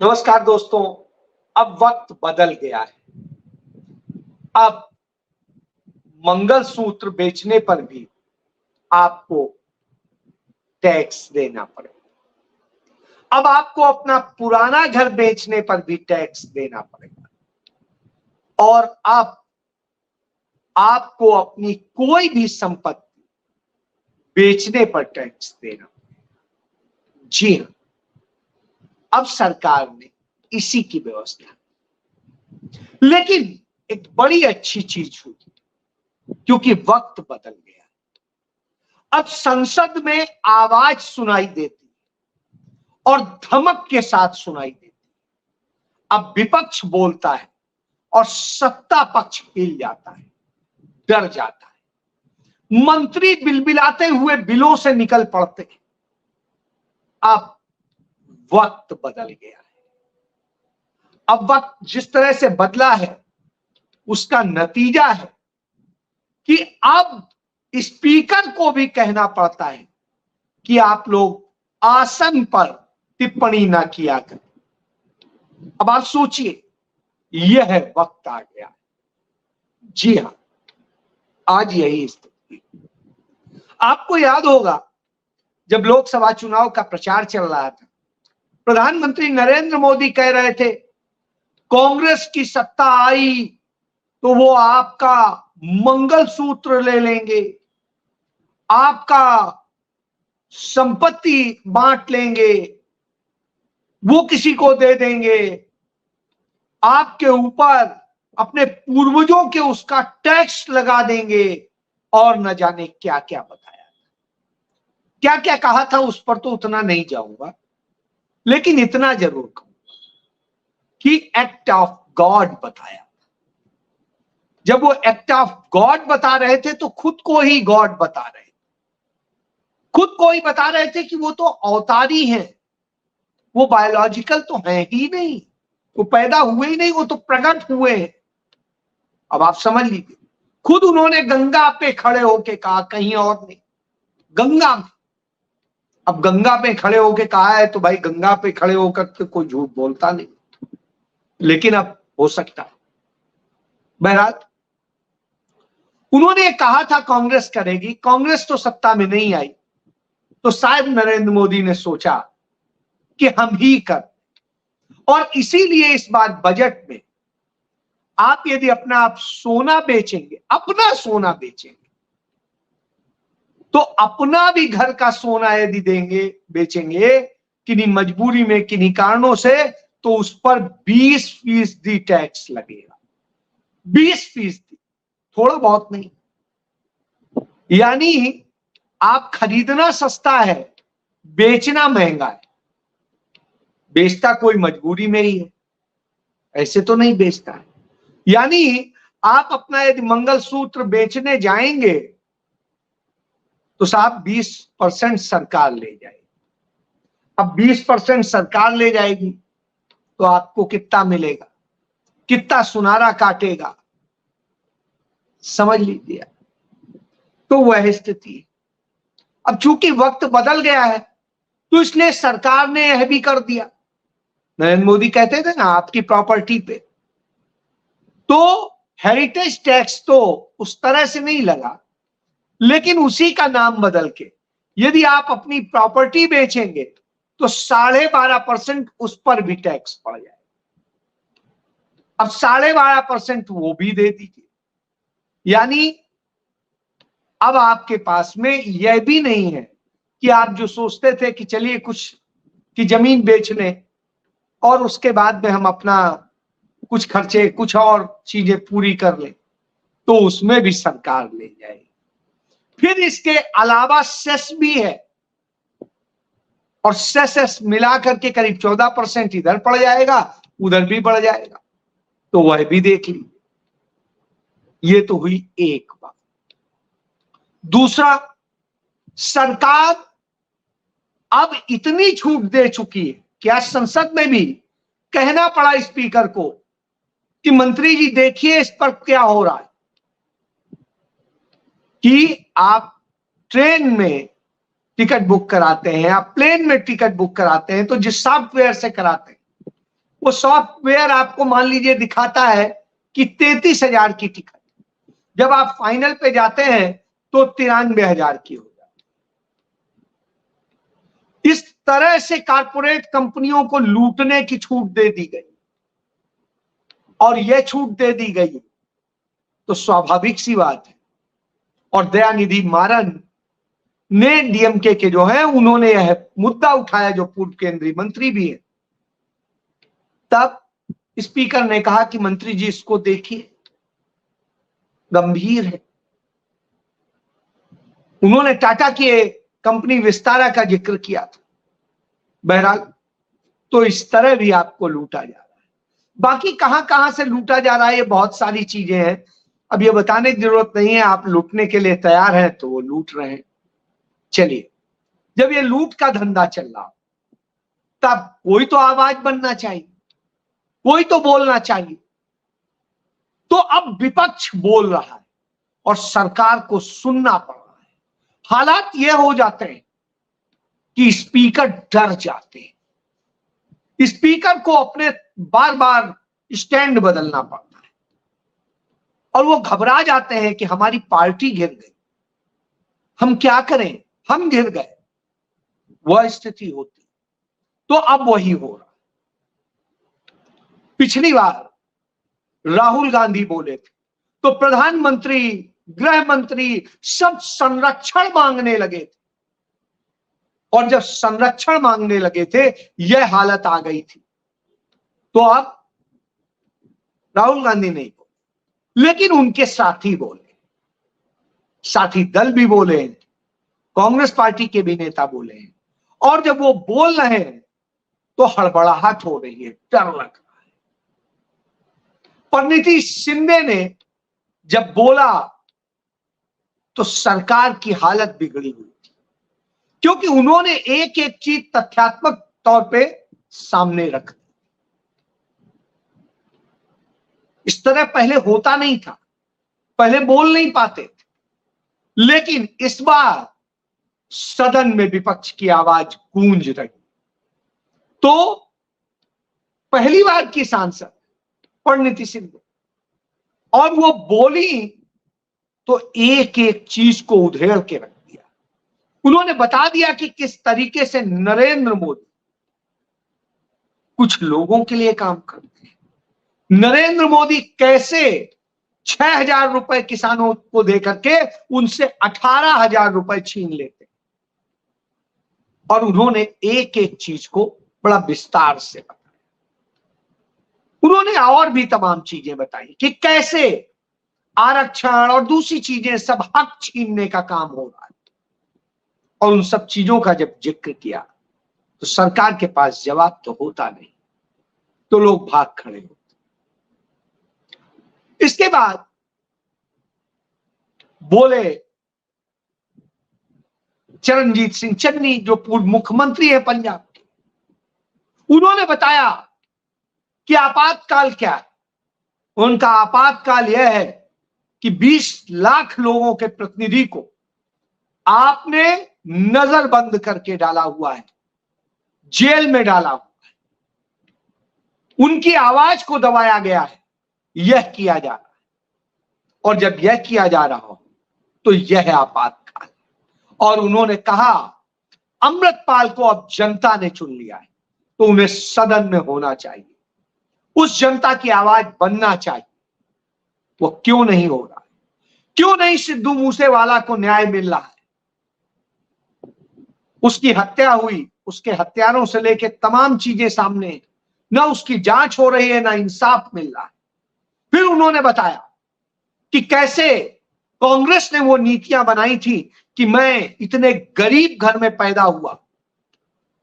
नमस्कार दोस्तों। अब वक्त बदल गया है। अब मंगलसूत्र बेचने पर भी आपको टैक्स देना पड़ेगा। अब आपको अपना पुराना घर बेचने पर भी टैक्स देना पड़ेगा और अब आपको अपनी कोई भी संपत्ति बेचने पर टैक्स देना पड़ेगा। जी हां, अब सरकार ने इसी की व्यवस्था। लेकिन एक बड़ी अच्छी चीज हुई क्योंकि वक्त बदल गया। अब संसद में आवाज सुनाई देती और धमक के साथ सुनाई देती। अब विपक्ष बोलता है और सत्ता पक्ष हिल जाता है, डर जाता है। मंत्री बिलबिलाते हुए बिलों से निकल पड़ते हैं। अब वक्त बदल गया है। अब वक्त जिस तरह से बदला है उसका नतीजा है कि अब स्पीकर को भी कहना पड़ता है कि आप लोग आसन पर टिप्पणी ना किया करें। अब आप सोचिए, यह वक्त आ गया। जी हां, आज यही स्थिति। आपको याद होगा जब लोकसभा चुनाव का प्रचार चल रहा था, प्रधानमंत्री नरेंद्र मोदी कह रहे थे कांग्रेस की सत्ता आई तो वो आपका मंगलसूत्र ले लेंगे, आपका संपत्ति बांट लेंगे, वो किसी को दे देंगे, आपके ऊपर अपने पूर्वजों के उसका टैक्स लगा देंगे और न जाने क्या क्या बताया, क्या क्या कहा था उस पर तो उतना नहीं जाऊंगा, लेकिन इतना जरूर कहूंगा कि एक्ट ऑफ गॉड बताया। जब वो एक्ट ऑफ गॉड बता रहे थे तो खुद को ही गॉड बता रहे थे, खुद को ही बता रहे थे कि वो तो अवतारी हैं, वो बायोलॉजिकल तो है ही नहीं, वो पैदा हुए ही नहीं, वो तो प्रकट हुए हैं। अब आप समझ लीजिए, खुद उन्होंने गंगा पे खड़े होके कहा, कहीं और नहीं, गंगा में। अब गंगा पे खड़े होके कहा है तो भाई गंगा पे खड़े होकर तो कोई झूठ बोलता नहीं, लेकिन अब हो सकता है। बहरहाल उन्होंने कहा था कांग्रेस करेगी, कांग्रेस तो सत्ता में नहीं आई, तो शायद नरेंद्र मोदी ने सोचा कि हम ही कर, और इसीलिए इस बार बजट में आप यदि अपना आप सोना बेचेंगे, अपना सोना बेचेंगे, तो अपना भी घर का सोना यदि देंगे, बेचेंगे किन्हीं मजबूरी में, किन्हीं कारणों से, तो उस पर 20% टैक्स लगेगा। 20%, थोड़ा बहुत नहीं। यानी आप खरीदना सस्ता है, बेचना महंगा है। बेचता कोई मजबूरी में ही है, ऐसे तो नहीं बेचता है। यानी आप अपना यदि मंगलसूत्र बेचने जाएंगे तो साहब 20% सरकार ले जाएगी। अब 20% सरकार ले जाएगी तो आपको कितना मिलेगा, कितना सुनारा काटेगा, समझ लीजिए। तो वह स्थिति है। अब चूंकि वक्त बदल गया है तो इसलिए सरकार ने यह भी कर दिया। नरेंद्र मोदी कहते थे ना, आपकी प्रॉपर्टी पे तो हेरिटेज टैक्स तो उस तरह से नहीं लगा, लेकिन उसी का नाम बदल के यदि आप अपनी प्रॉपर्टी बेचेंगे तो 12.5% उस पर भी टैक्स पड़ जाएगा। अब 12.5% वो भी दे दीजिए। यानी अब आपके पास में यह भी नहीं है कि आप जो सोचते थे कि चलिए कुछ की जमीन बेच लें और उसके बाद में हम अपना कुछ खर्चे, कुछ और चीजें पूरी कर लें, तो उसमें भी सरकार ले जाएगी। फिर इसके अलावा सेस भी है, और सेस मिला करके करीब 14% इधर पड़ जाएगा, उधर भी बढ़ जाएगा, तो वह भी देख लीजिए। ये तो हुई एक बात। दूसरा, सरकार अब इतनी छूट दे चुकी है कि आज संसद में भी कहना पड़ा स्पीकर को कि मंत्री जी देखिए इस पर क्या हो रहा है, कि आप ट्रेन में टिकट बुक कराते हैं, आप प्लेन में टिकट बुक कराते हैं, तो जिस सॉफ्टवेयर से कराते हैं वो सॉफ्टवेयर आपको मान लीजिए दिखाता है कि 33,000 की टिकट, जब आप फाइनल पे जाते हैं तो 93,000 की हो जाती। इस तरह से कारपोरेट कंपनियों को लूटने की छूट दे दी गई, और यह छूट दे दी गई तो स्वाभाविक सी बात है। और दयानिधि मारन ने डीएमके के जो है उन्होंने यह मुद्दा उठाया, जो पूर्व केंद्रीय मंत्री भी है। तब स्पीकर ने कहा कि मंत्री जी इसको देखिए, गंभीर है। उन्होंने टाटा की कंपनी विस्तारा का जिक्र किया था। बहरहाल तो इस तरह भी आपको लूटा जा रहा है। बाकी कहां कहां से लूटा जा रहा है, ये बहुत सारी चीजें हैं, अब ये बताने की जरूरत नहीं है। आप लूटने के लिए तैयार हैं तो वो लूट रहे हैं। चलिए, जब ये लूट का धंधा चल रहा तब कोई तो आवाज बनना चाहिए, कोई तो बोलना चाहिए। तो अब विपक्ष बोल रहा है और सरकार को सुनना पड़ रहा है। हालात ये हो जाते हैं कि स्पीकर डर जाते हैं, स्पीकर को अपने बार बार स्टैंड बदलना पड़ता है और वो घबरा जाते हैं कि हमारी पार्टी गिर गई, हम क्या करें, हम गिर गए। वह स्थिति होती। तो अब वही हो रहा। पिछली बार राहुल गांधी बोले थे तो प्रधानमंत्री, गृह मंत्री सब संरक्षण मांगने लगे थे, और जब संरक्षण मांगने लगे थे यह हालत आ गई थी। तो अब राहुल गांधी नहीं बोले, लेकिन उनके साथी बोले, साथी दल भी बोले, कांग्रेस पार्टी के भी नेता बोले हैं। और जब वो बोल रहे हैं तो हड़बड़ाहट हो रही है, डर लग रहा है। परिणीति शिंदे ने जब बोला तो सरकार की हालत बिगड़ी हुई थी, क्योंकि उन्होंने एक एक चीज तथ्यात्मक तौर पे सामने रख दी। इस तरह पहले होता नहीं था, पहले बोल नहीं पाते थे, लेकिन इस बार सदन में विपक्ष की आवाज गूंज रही। तो पहली बार की सांसद परिणीति शिंदे, और वो बोली तो एक एक चीज को उधेड़ के रख दिया। उन्होंने बता दिया कि किस तरीके से नरेंद्र मोदी कुछ लोगों के लिए काम करते हैं, नरेंद्र मोदी कैसे 6,000 रुपए किसानों को देकर के उनसे 18,000 रुपए छीन लेते। और उन्होंने एक एक चीज को बड़ा विस्तार से बताया। उन्होंने और भी तमाम चीजें बताई कि कैसे आरक्षण और दूसरी चीजें सब हक छीनने का काम हो रहा है। और उन सब चीजों का जब जिक्र किया तो सरकार के पास जवाब तो होता नहीं, तो लोग भाग खड़े होते। इसके बाद बोले चरणजीत सिंह चन्नी, जो पूर्व मुख्यमंत्री है पंजाब के। उन्होंने बताया कि आपातकाल क्या है। उनका आपातकाल यह है कि 20 लाख लोगों के प्रतिनिधि को आपने नजरबंद करके डाला हुआ है, जेल में डाला हुआ है, उनकी आवाज को दबाया गया है। यह किया जा रहा है, और जब यह किया जा रहा हो तो यह है आपातकाल। और उन्होंने कहा अमृतपाल को अब जनता ने चुन लिया है तो उन्हें सदन में होना चाहिए, उस जनता की आवाज बनना चाहिए। वो क्यों नहीं हो रहा है? क्यों नहीं सिद्धू मूसेवाला को न्याय मिल रहा है? उसकी हत्या हुई, उसके हत्यारों से लेकर तमाम चीजें सामने, ना उसकी जांच हो रही है, ना इंसाफ मिल रहा है। फिर उन्होंने बताया कि कैसे कांग्रेस ने वो नीतियां बनाई थी कि मैं इतने गरीब घर में पैदा हुआ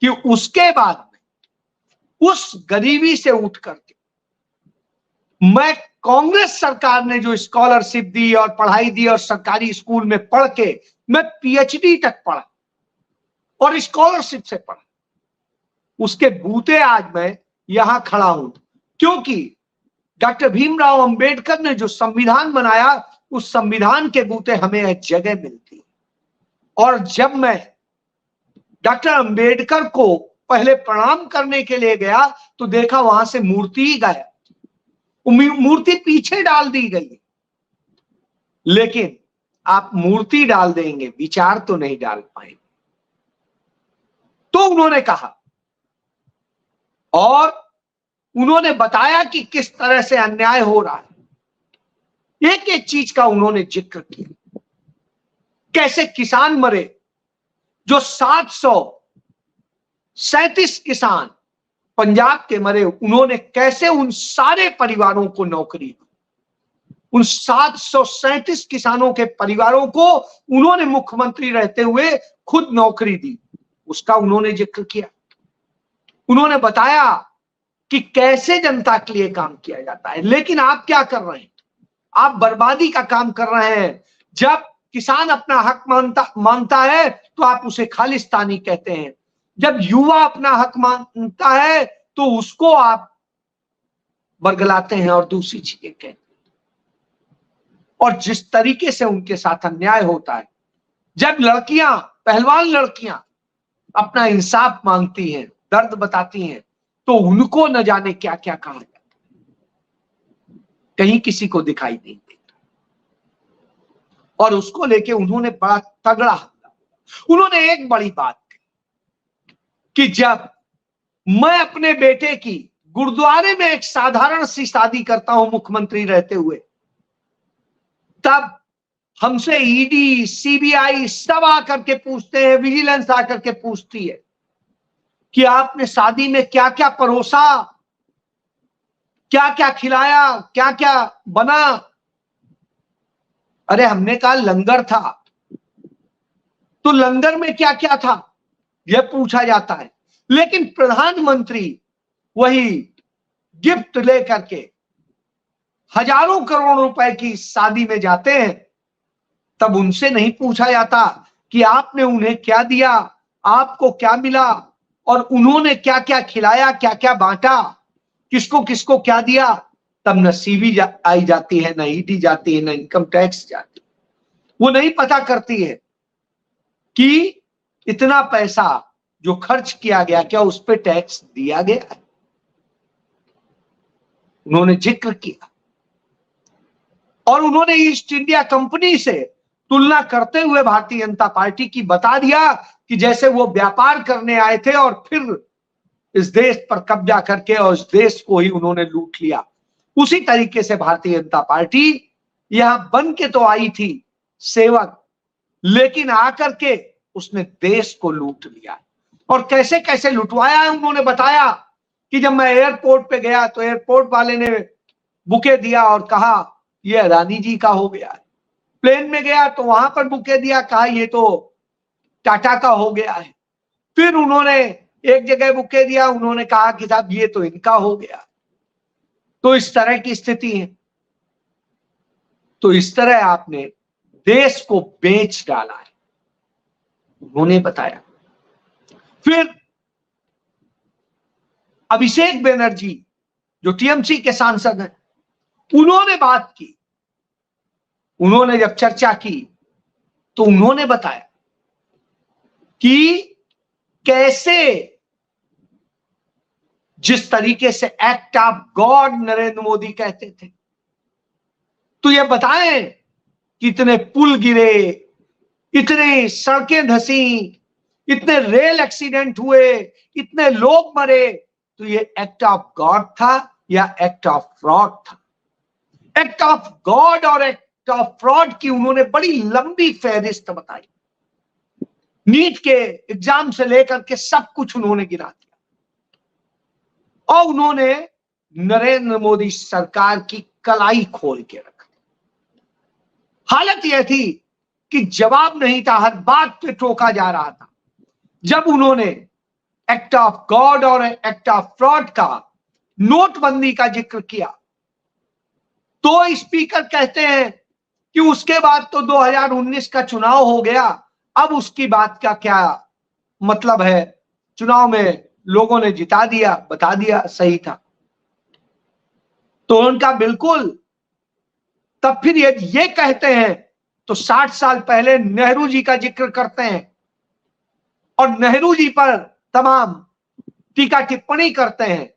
कि उसके बाद में उस गरीबी से उठ करके मैं कांग्रेस सरकार ने जो स्कॉलरशिप दी और पढ़ाई दी और सरकारी स्कूल में पढ़ के मैं पीएचडी तक पढ़ा और स्कॉलरशिप से पढ़ा, उसके बूते आज मैं यहां खड़ा हूं। क्योंकि डॉक्टर भीमराव अंबेडकर ने जो संविधान बनाया, उस संविधान के बूते हमें यह जगह मिलती। और जब मैं डॉक्टर अंबेडकर को पहले प्रणाम करने के लिए गया तो देखा वहां से मूर्ति ही गायब, मूर्ति पीछे डाल दी गई। लेकिन आप मूर्ति डाल देंगे, विचार तो नहीं डाल पाएंगे। तो उन्होंने कहा और उन्होंने बताया कि किस तरह से अन्याय हो रहा है। एक एक चीज का उन्होंने जिक्र किया, कैसे किसान मरे, जो 737 किसान पंजाब के मरे, उन्होंने कैसे उन सारे परिवारों को नौकरी दी, उन 737 किसानों के परिवारों को उन्होंने मुख्यमंत्री रहते हुए खुद नौकरी दी, उसका उन्होंने जिक्र किया। उन्होंने बताया कि कैसे जनता के लिए काम किया जाता है। लेकिन आप क्या कर रहे हैं, आप बर्बादी का काम कर रहे हैं। जब किसान अपना हक मानता है तो आप उसे खालिस्तानी कहते हैं, जब युवा अपना हक मानता है तो उसको आप बरगलाते हैं और दूसरी चीजें कहते हैं। और जिस तरीके से उनके साथ अन्याय होता है, जब लड़कियां, पहलवान लड़कियां अपना इंसाफ मांगती हैं, दर्द बताती हैं, तो उनको न जाने क्या क्या कहा जाता है, कहीं किसी को दिखाई नहीं देता। और उसको लेके उन्होंने बड़ा तगड़ा हमला, उन्होंने एक बड़ी बात कही कि जब मैं अपने बेटे की गुरुद्वारे में एक साधारण सी शादी करता हूं मुख्यमंत्री रहते हुए, तब हमसे ईडी, सीबीआई सब आकर के पूछते हैं, विजिलेंस आकर के पूछती है कि आपने शादी में क्या क्या परोसा, क्या क्या खिलाया, क्या क्या बना। अरे हमने कहा लंगर था, तो लंगर में क्या क्या था यह पूछा जाता है। लेकिन प्रधानमंत्री वही गिफ्ट लेकर के हजारों करोड़ रुपए की शादी में जाते हैं, तब उनसे नहीं पूछा जाता कि आपने उन्हें क्या दिया, आपको क्या मिला, और उन्होंने क्या क्या खिलाया, क्या क्या बांटा, किसको किसको क्या दिया। तब न सीबी आई जाती है, न ईडी जाती है, न इनकम टैक्स जाती है। वो नहीं पता करती है कि इतना पैसा जो खर्च किया गया, क्या उस पर टैक्स दिया गया। उन्होंने जिक्र किया और उन्होंने ईस्ट इंडिया कंपनी से तुलना करते हुए भारतीय जनता पार्टी की बता दिया कि जैसे वो व्यापार करने आए थे और फिर इस देश पर कब्जा करके और इस देश को ही उन्होंने लूट लिया। उसी तरीके से भारतीय जनता पार्टी यहां बन के तो आई थी सेवक, लेकिन आकर के उसने देश को लूट लिया। और कैसे कैसे लुटवाया है उन्होंने बताया कि जब मैं एयरपोर्ट पे गया तो एयरपोर्ट वाले ने बुके दिया और कहा ये अदानी जी का हो गया है। प्लेन में गया तो वहां पर बुके दिया, कहा ये तो टाटा का हो गया है। फिर उन्होंने एक जगह बुके दिया, उन्होंने कहा कि साहब ये तो इनका हो गया। तो इस तरह की स्थिति है। तो इस तरह आपने देश को बेच डाला है, उन्होंने बताया। फिर अभिषेक बनर्जी जो टीएमसी के सांसद हैं, उन्होंने बात की। उन्होंने जब चर्चा की तो उन्होंने बताया कि कैसे जिस तरीके से act of God Narendra Modi कहते थे, तो ये बताएं कि इतने पुल गिरे, इतने सड़कें धसी, इतने रेल एक्सीडेंट हुए, इतने लोग मरे, तो ये एक्ट ऑफ गॉड था या एक्ट ऑफ फ्रॉड था। एक्ट ऑफ गॉड और एक्ट ऑफ फ्रॉड की उन्होंने बड़ी लंबी फहरिस्त बताई। नीट के एग्जाम से लेकर के सब कुछ उन्होंने गिरा दिया और उन्होंने नरेंद्र मोदी सरकार की कलाई खोल के रख दी। हालत यह थी कि जवाब नहीं था, हर बात पे टोका जा रहा था। जब उन्होंने एक्ट ऑफ गॉड और एक्ट ऑफ फ्रॉड का, नोटबंदी का जिक्र किया, तो स्पीकर कहते हैं कि उसके बाद तो 2019 का चुनाव हो गया, अब उसकी बात का क्या मतलब है, चुनाव में लोगों ने जिता दिया, बता दिया सही था। तो उनका बिल्कुल, तब फिर ये कहते हैं तो 60 साल पहले नेहरू जी का जिक्र करते हैं और नेहरू जी पर तमाम टीका टिप्पणी करते हैं,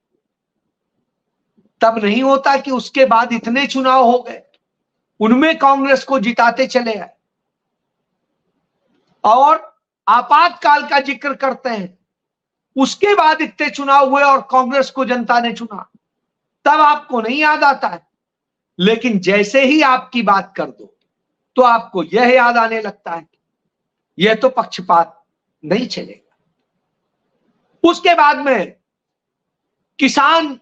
तब नहीं होता कि उसके बाद इतने चुनाव हो गए, उनमें कांग्रेस को जिताते चले आए, और आपातकाल का जिक्र करते हैं, उसके बाद इतने चुनाव हुए और कांग्रेस को जनता ने चुना, तब आपको नहीं याद आता है। लेकिन जैसे ही आपकी बात कर दो तो आपको यह याद आने लगता है, यह तो पक्षपात नहीं चलेगा। उसके बाद में किसान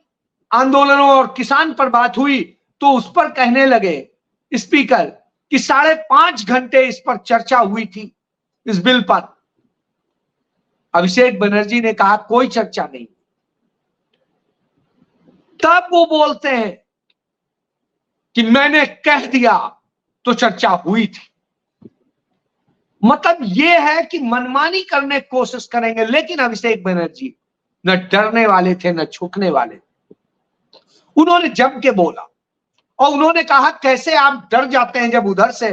आंदोलनों और किसान पर बात हुई तो उस पर कहने लगे स्पीकर कि 5.5 घंटे इस पर चर्चा हुई थी, इस बिल पर। अभिषेक बनर्जी ने कहा कोई चर्चा नहीं। तब वो बोलते हैं कि मैंने कह दिया तो चर्चा हुई थी। मतलब ये है कि मनमानी करने की कोशिश करेंगे, लेकिन अभिषेक बनर्जी न डरने वाले थे न झुकने वाले थे। उन्होंने जम के बोला और उन्होंने कहा कैसे आप डर जाते हैं जब उधर से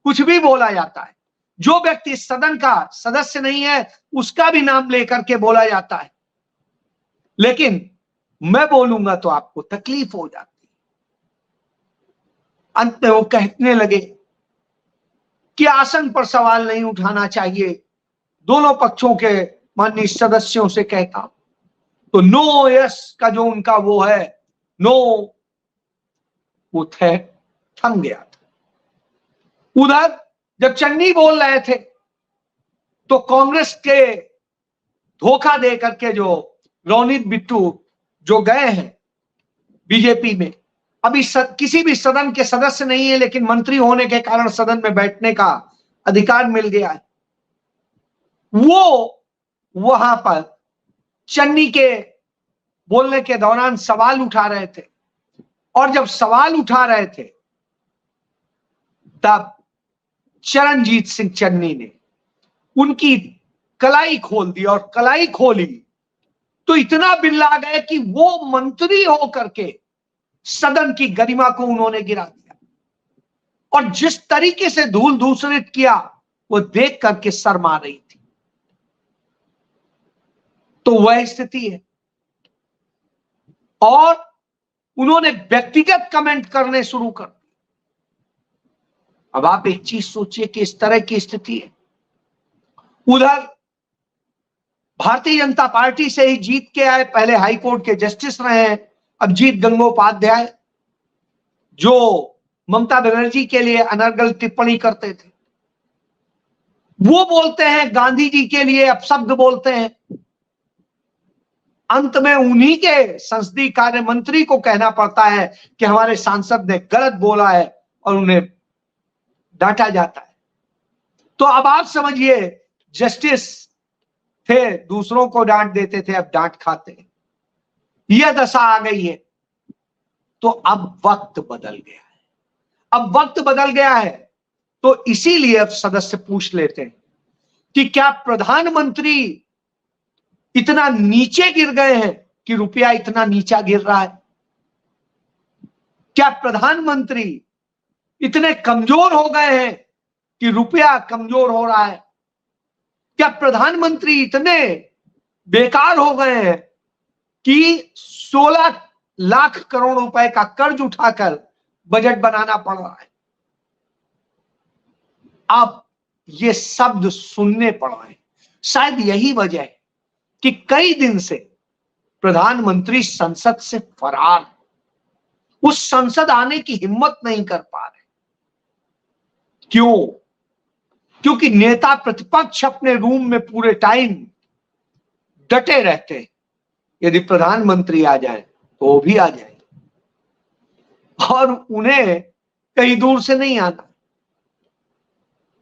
कुछ भी बोला जाता है, जो व्यक्ति सदन का सदस्य नहीं है उसका भी नाम लेकर के बोला जाता है, लेकिन मैं बोलूंगा तो आपको तकलीफ हो जाती है। अंत में वो कहने लगे कि आसन पर सवाल नहीं उठाना चाहिए, दोनों पक्षों के माननीय सदस्यों से कहता। तो नो यस का जो उनका वो है नो, वो थम गया था। उधर जब चन्नी बोल रहे थे तो कांग्रेस के धोखा दे करके जो रोनित बिट्टू जो गए हैं बीजेपी में, अभी किसी भी सदन के सदस्य नहीं है, लेकिन मंत्री होने के कारण सदन में बैठने का अधिकार मिल गया है। वो वहां पर चन्नी के बोलने के दौरान सवाल उठा रहे थे, और जब सवाल उठा रहे थे तब चरणजीत सिंह चन्नी ने उनकी कलाई खोल दी, और कलाई खोली तो इतना बिल्ला गए कि वो मंत्री होकर के सदन की गरिमा को उन्होंने गिरा दिया, और जिस तरीके से धूल धूसरित किया वो देख करके शर्मा रही थी। तो वह स्थिति है, और उन्होंने व्यक्तिगत कमेंट करने शुरू कर दिए। अब आप एक चीज सोचिए कि इस तरह की स्थिति है। उधर भारतीय जनता पार्टी से ही जीत के आए, पहले हाई कोर्ट के जस्टिस रहे हैं अभिजीत गंगोपाध्याय, जो ममता बनर्जी के लिए अनर्गल टिप्पणी करते थे, वो बोलते हैं गांधी जी के लिए अपशब्द बोलते हैं। अंत में उन्हीं के संसदीय कार्य मंत्री को कहना पड़ता है कि हमारे सांसद ने गलत बोला है, और उन्हें डांटा जाता है। तो अब आप समझिए, जस्टिस थे दूसरों को डांट देते थे, अब डांट खाते हैं, यह दशा आ गई है। तो अब वक्त बदल गया है, अब वक्त बदल गया है, तो इसीलिए अब सदस्य पूछ लेते हैं कि क्या प्रधानमंत्री इतना नीचे गिर गए हैं कि रुपया इतना नीचा गिर रहा है? क्या प्रधानमंत्री इतने कमजोर हो गए हैं कि रुपया कमजोर हो रहा है? क्या प्रधानमंत्री इतने बेकार हो गए हैं कि 16 लाख करोड़ रुपए का कर्ज उठाकर बजट बनाना पड़ रहा है? अब ये शब्द सुनने पड़ रहे हैं। शायद यही वजह है कि कई दिन से प्रधानमंत्री संसद से फरार, उस संसद आने की हिम्मत नहीं कर पा रहे। क्यों? क्योंकि नेता प्रतिपक्ष अपने रूम में पूरे टाइम डटे रहते हैं, यदि प्रधानमंत्री आ जाए तो वो भी आ जाए, और उन्हें कहीं दूर से नहीं आना।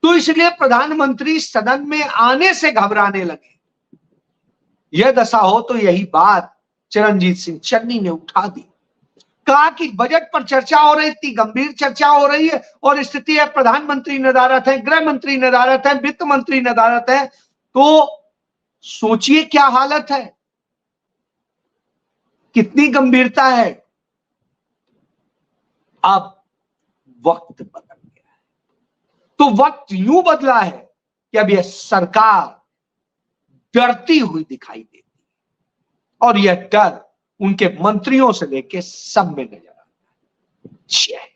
तो इसलिए प्रधानमंत्री सदन में आने से घबराने लगे। यह दशा हो तो यही बात चरणजीत सिंह चन्नी ने उठा दी, कहा कि बजट पर चर्चा हो रही, इतनी गंभीर चर्चा हो रही है और स्थिति है प्रधानमंत्री नदारत है, गृह मंत्री नदारत है, वित्त मंत्री नदारत है, तो सोचिए क्या हालत है, कितनी गंभीरता है। अब वक्त बदल गया है, तो वक्त यूं बदला है कि अब यह सरकार डरती हुई दिखाई देती है। और यह डर उनके मंत्रियों से लेके सब में नजर आता है।